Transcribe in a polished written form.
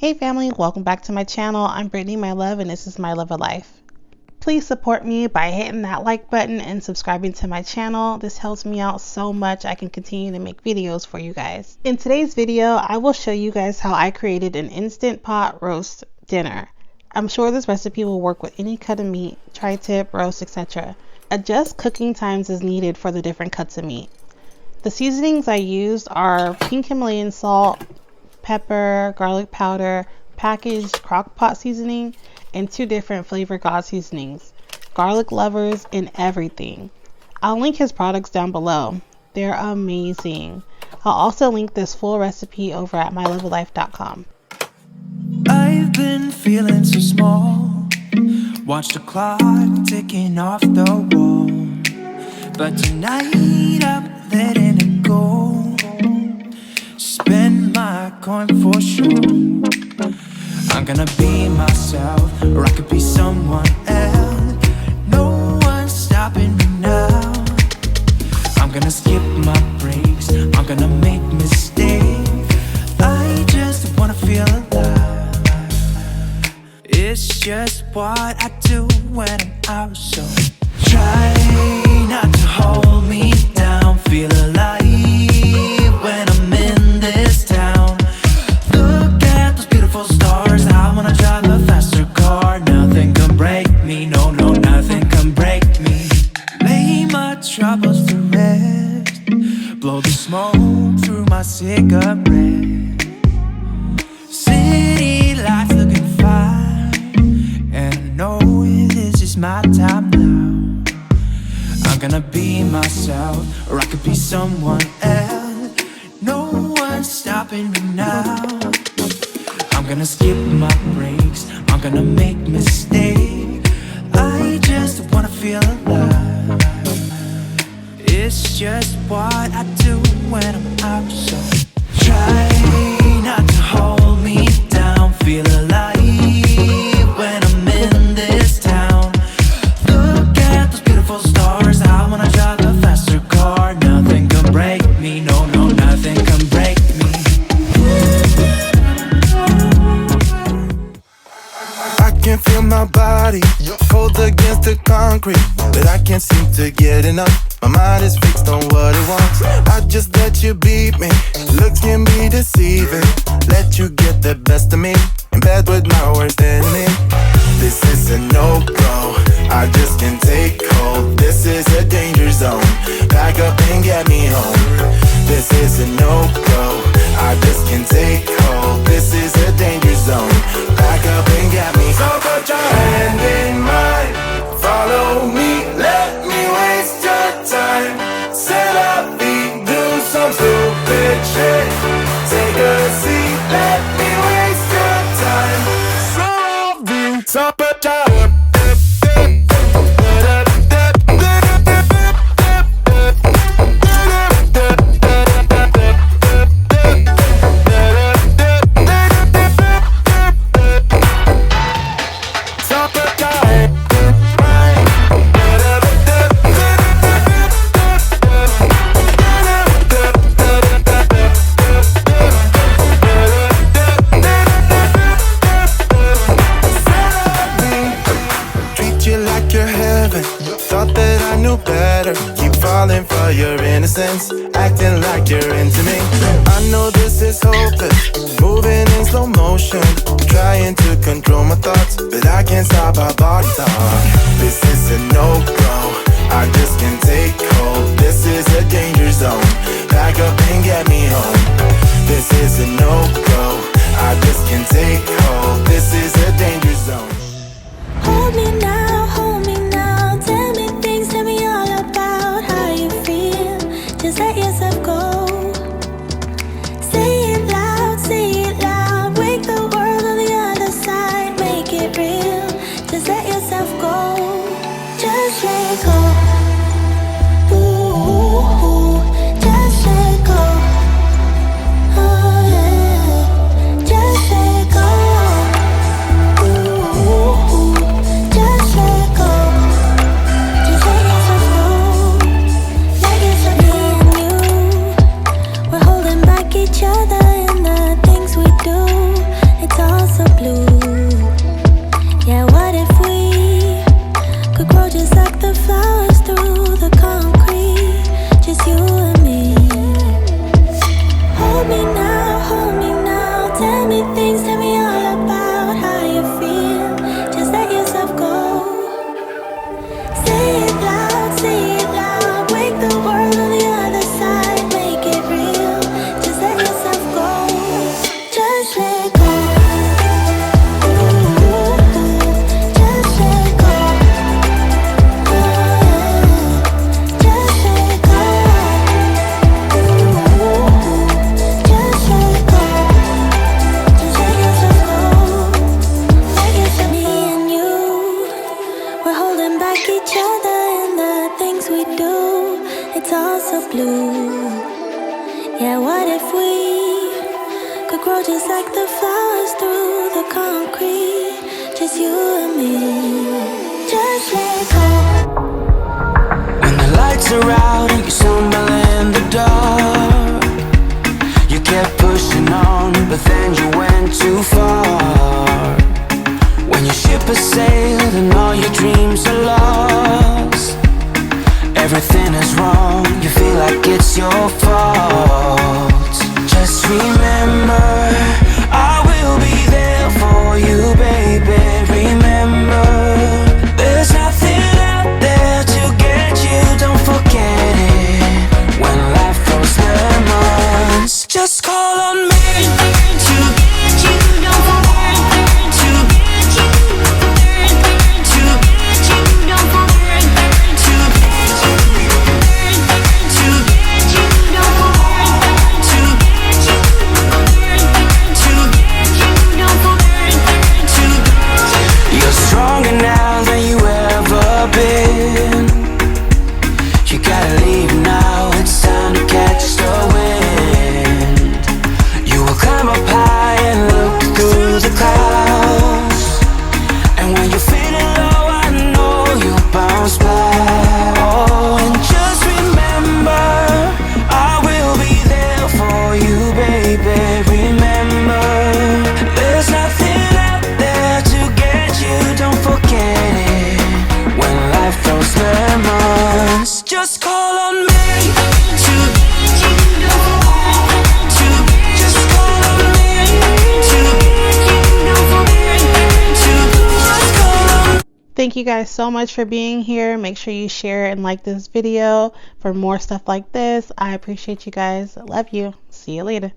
Hey family, welcome back to my channel. I'm Brittney Milove and this is My Love of Life. Please support me by hitting that like button and subscribing to my channel. This helps me out so much. I can continue to make videos for you guys. In today's video, I will show you guys how I created an instant pot roast dinner. I'm sure this recipe will work with any cut of meat, tri-tip, roast, etc. Adjust cooking times as needed for the different cuts of meat. The seasonings I used are pink Himalayan salt, pepper, garlic powder, packaged crock pot seasoning, and 2 different Flavor God seasonings, Garlic Lovers and Everything. I'll link his products down below. They're amazing. I'll also link this full recipe over at myloveoflife.com. I've been feeling so small. Watch the clock ticking off the wall. But tonight I'm letting it go. Spend my coin for sure. I'm gonna be myself, or I could be someone else. No one's stopping me now. I'm gonna skip my breaks, I'm gonna make mistakes. I just wanna feel alive. It's just what I do when I'm out, so try not to hold me down. Feel alive when I'm in this town. Look at those beautiful stars. I wanna drive a faster car. Nothing can break me, no, nothing can break me. Lay my troubles to rest. Blow the smoke through my cigarette. City lights looking fine, and I know this is my time now. I'm gonna be myself, or I could be someone else. No one's stopping me now. I'm gonna skip my breaks, I'm gonna make mistakes. I just wanna feel alive. It's just what I do when I'm out, so try not to hold me down. Feel alive when I'm in this town. Look at those beautiful stars. I wanna drive a faster car. Nothing can break me, no, nothing can break me. I can feel my body cold against the concrete, but I can't seem to get enough. My mind is fixed on what it wants. I just let you beat me. Looks can be deceiving. Let you get the best of me. In bed with my worst enemy. This is a no-go. I just can't take hold. This is a danger zone. Back up and get me home. This is a no-go. I just can't take hold. This is a danger zone. Back up and get me home. So put your hand in mine. Follow me. Let me waste your time. Set up feet. Do some stupid shit. Take a seat. Let me waste your time. So put your acting like you're into me. I know this is hopeless, moving in slow motion, trying to control my thoughts, but I can't stop our body talk. This is a no-go, I just can't take hold. This is a danger zone, back up and get me home. This is a no-go, I just can't take hold. This is a danger zone. Hold me now, tell me things, tell me all about how you feel. Just let yourself go. Say it loud, wake the world on the other side, make it real. Just let yourself go. Just let go. Ooh, just let go. Oh yeah. Just let go. grow just like the flowers through the concrete. Just you and me. Just let go. When the lights are out and you stumble in the dark, you kept pushing on, but then you went too far. When your ship has sailed and all your dreams are lost, everything is wrong, you feel like it's your fault. Just remember, I will be there for you, baby. Remember, there's nothing out there to get you, don't forget it. When life throws lemons, just call on me to get you, don't forget to get you, to get you, don't forget to get you, to get you, don't forget to get you, to get you, don't forget to get you. You're stronger now than you ever been. You gotta leave now, it's time to catch the wind. You will climb up high and look through the clouds, and when you're feeling low, I know you'll bounce back. Oh, and just remember, I will be there for you, baby. Remember, there's nothing out there to get you, don't forget it. When life throws lemons, just call on me to get you, don't forget to just call on me to get you, don't forget to just call on me. Thank you guys so much for being here. Make sure you share and like this video for more stuff like this. I appreciate you guys. I love you. See you later.